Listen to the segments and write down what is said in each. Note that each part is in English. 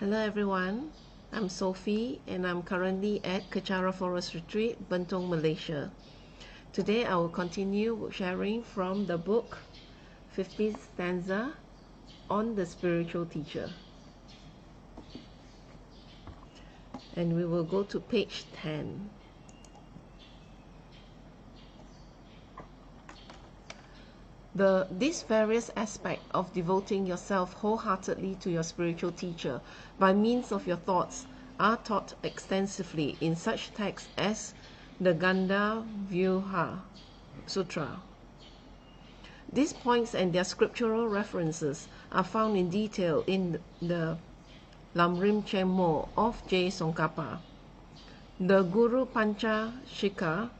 Hello everyone, I'm Sophie and I'm currently at Kechara Forest Retreat, Bentong, Malaysia. Today I will continue sharing from the book 50 Stanza on the Spiritual Teacher. And we will go to page 10. These various aspects of devoting yourself wholeheartedly to your spiritual teacher by means of your thoughts are taught extensively in such texts as the Ganda Vyuha Sutra. These points and their scriptural references are found in detail in the Lamrim Chemo of J. Tsongkhapa. The Guru Pancha Shika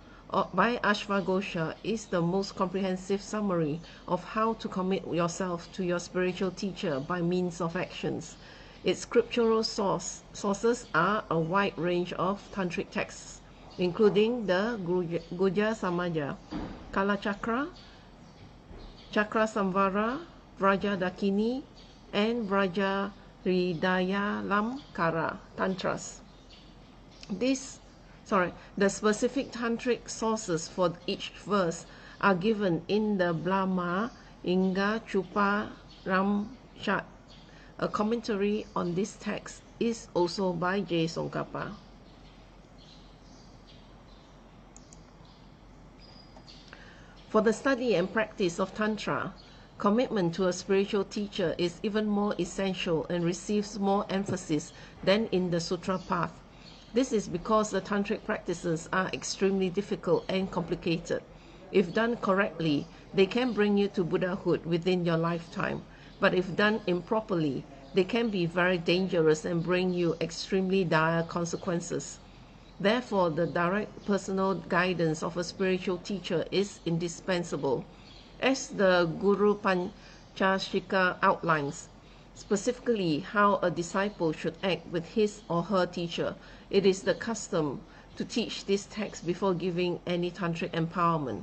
by Ashvaghosha is the most comprehensive summary of how to commit yourself to your spiritual teacher by means of actions. Its scriptural sources are a wide range of tantric texts, including the Guhya Samaja, Kalachakra, Chakra Samvara, Vraja Dakini, and Vraja Hridayalamkara Tantras. The specific tantric sources for each verse are given in the Brahma Inga Chupa Ramshat. A commentary on this text is also by J. Tsongkhapa. For the study and practice of Tantra, commitment to a spiritual teacher is even more essential and receives more emphasis than in the Sutra path. This is because the tantric practices are extremely difficult and complicated. If done correctly, they can bring you to Buddhahood within your lifetime. But if done improperly, they can be very dangerous and bring you extremely dire consequences. Therefore, the direct personal guidance of a spiritual teacher is indispensable. As the Guru Panchashika outlines, specifically how a disciple should act with his or her teacher, it is the custom to teach this text before giving any tantric empowerment.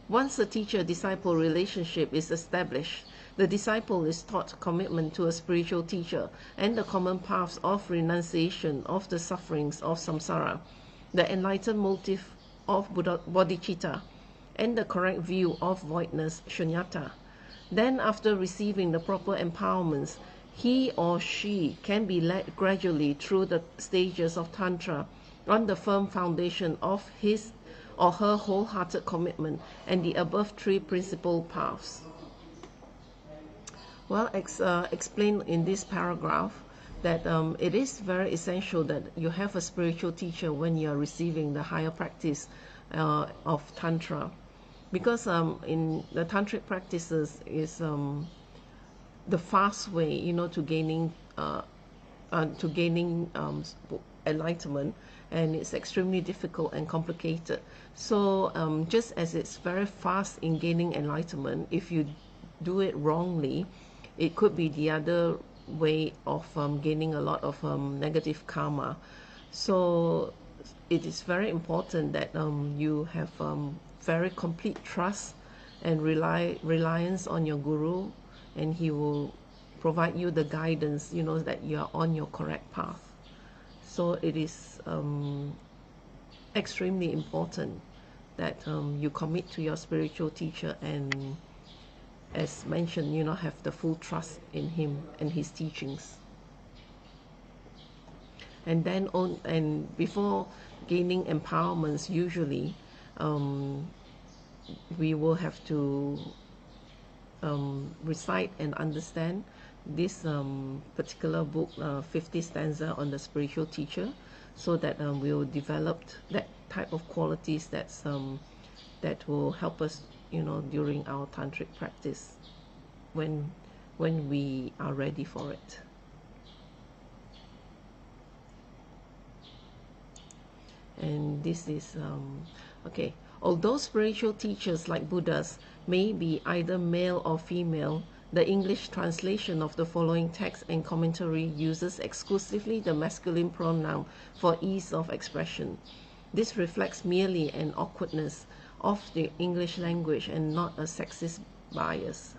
Once a teacher-disciple relationship is established, the disciple is taught commitment to a spiritual teacher and the common paths of renunciation of the sufferings of samsara, the enlightened motive of bodhicitta, and the correct view of voidness shunyata. Then, after receiving the proper empowerments, he or she can be led gradually through the stages of Tantra on the firm foundation of his or her wholehearted commitment and the above three principal paths. Well, explained in this paragraph that it is very essential that you have a spiritual teacher when you are receiving the higher practice of Tantra. Because in the tantric practices is the fast way, to gaining enlightenment, and it's extremely difficult and complicated. So just as it's very fast in gaining enlightenment, if you do it wrongly, it could be the other way of gaining a lot of negative karma. So it is very important that you have very complete trust and reliance on your guru, and he will provide you the guidance, that you are on your correct path. So it is extremely important that you commit to your spiritual teacher and, as mentioned, have the full trust in him and his teachings. And then before gaining empowerments, usually we will have to recite and understand this particular book, 50 Stanza on the Spiritual Teacher, so that we will develop that type of qualities that will help us, during our tantric practice when we are ready for it. And this is okay. Although spiritual teachers like Buddhas may be either male or female, the English translation of the following text and commentary uses exclusively the masculine pronoun for ease of expression. This reflects merely an awkwardness of the English language and not a sexist bias.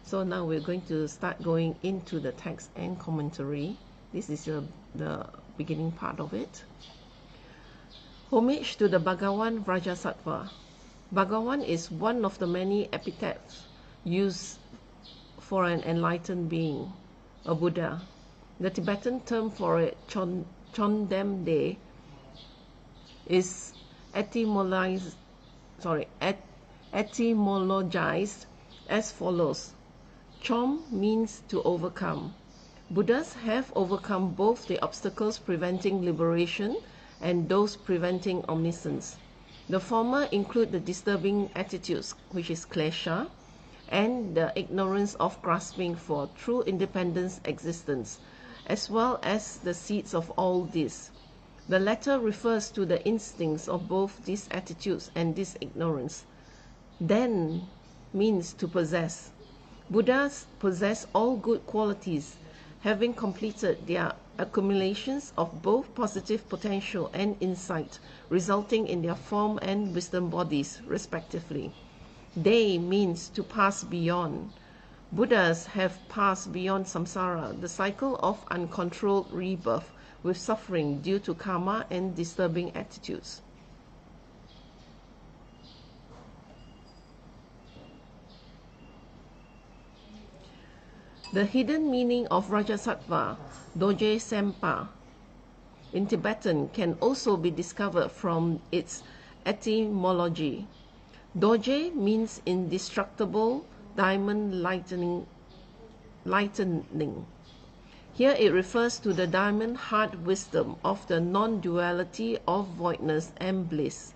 So now we're going to start going into the text and commentary. This is the beginning part of it. Homage to the Bhagawan Vrajasattva. Bhagawan is one of the many epithets used for an enlightened being, a Buddha. The Tibetan term for it, Chondamde, is etymologized as follows. Chom means to overcome. Buddhas have overcome both the obstacles preventing liberation and those preventing omniscience. The former include the disturbing attitudes, which is klesha, and the ignorance of grasping for true independence existence, as well as the seeds of all this. The latter refers to the instincts of both these attitudes and this ignorance. Then means to possess. Buddhas possess all good qualities, having completed their accumulations of both positive potential and insight, resulting in their form and wisdom bodies, respectively. They means to pass beyond. Buddhas have passed beyond samsara, the cycle of uncontrolled rebirth with suffering due to karma and disturbing attitudes. The hidden meaning of Rajasattva, Doje Sempa, in Tibetan can also be discovered from its etymology. Doje means indestructible, diamond lightening. Here it refers to the diamond heart wisdom of the non-duality of voidness and bliss,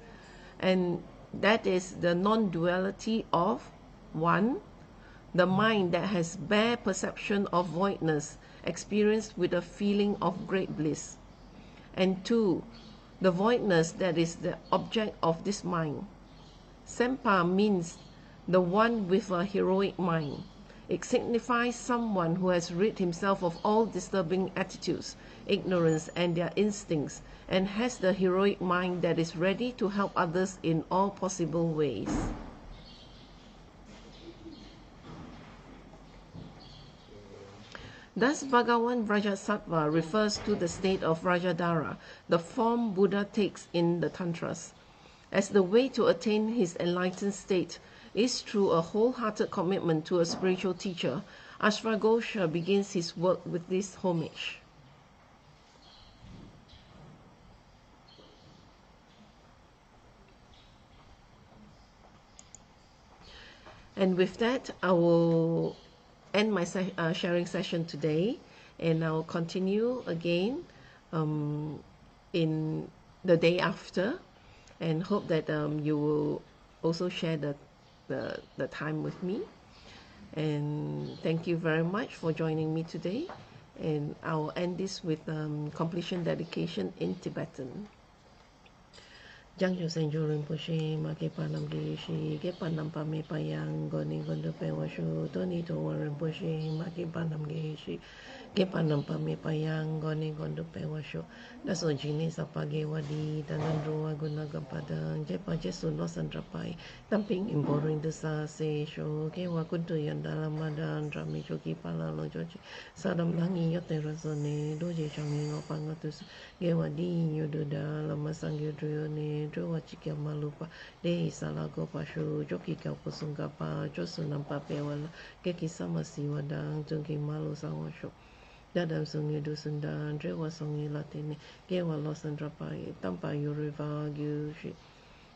and that is the non-duality of 1. The mind that has bare perception of voidness experienced with a feeling of great bliss, and 2. The voidness that is the object of this mind. Sempa means the one with a heroic mind. It signifies someone who has rid himself of all disturbing attitudes, ignorance, and their instincts, and has the heroic mind that is ready to help others in all possible ways. Thus, Bhagawan Vrajasattva refers to the state of Rajadhara, the form Buddha takes in the Tantras. As the way to attain his enlightened state is through a wholehearted commitment to a spiritual teacher, Ashvaghosha begins his work with this homage. And with that, I will end my sharing session today, and I'll continue again in the day after, and hope that you will also share the time with me. And thank you very much for joining me today, and I will end this with completion dedication in Tibetan. Jang jo sen jo rin po shi ma ke pa nam ge shi ke pa nam pa me pa yang go ni go de pe wa shu to ni to wa rin po shi ma ke pa nam ge shi ke pa nam pa me pa yang go ni go de pe wa shu da so ji ni sa pa ge wa di da nan ro wa go na ga pa da je pa je su lo san tra pai tam ping in bo rin de sa se shu ke wa kun tu yan da la ma da ra mi jo ki pa la lo jo ji sa dam lang ni yo te ra so ni do je chang ni ngo pa ngo tu ge wa di yo do da la ma sang yo dro ni dro wa chi ke ma lu pa de sa la go pa shu jo ki ka po sung ga pa jo su nam pa pe wa la ke ki sa ma si wa dang jong ki ma lu sa wa shu da dam sung ni du sun dan dre wa sung ni la te ni ge wa lo san dra pa tam pa yu ri va gyu shi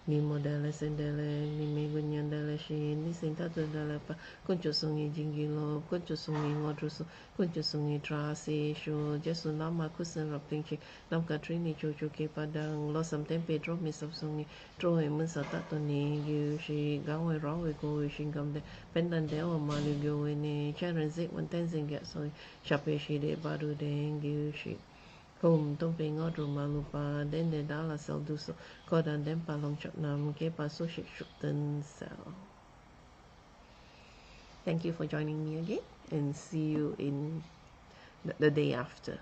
ni mo da le sen de le ni me gun yan da le shi ni sin ta tu da le pa kun chu sung ni jing gi lo kun chu sung ni ngo tru su kun chu sung ni tra se shu je su na ma ku sen rap ting chi nam ka tri ni chu chu ke pa dang lo sam tem pe drop mi sap sung ni tro e mun sa ta to ni gyu shi ga we ra we ko we shin gam de pen dan de o ma lu gyu we ni chen ren zik wan ten sing get so sha pe shi de ba du de gyu shi Home don't be ngod ru malupa then the dala sel do so kodan den pa long chok nam ke pa so shik shuk ten sel. Thank you for joining me again, and see you in the day after.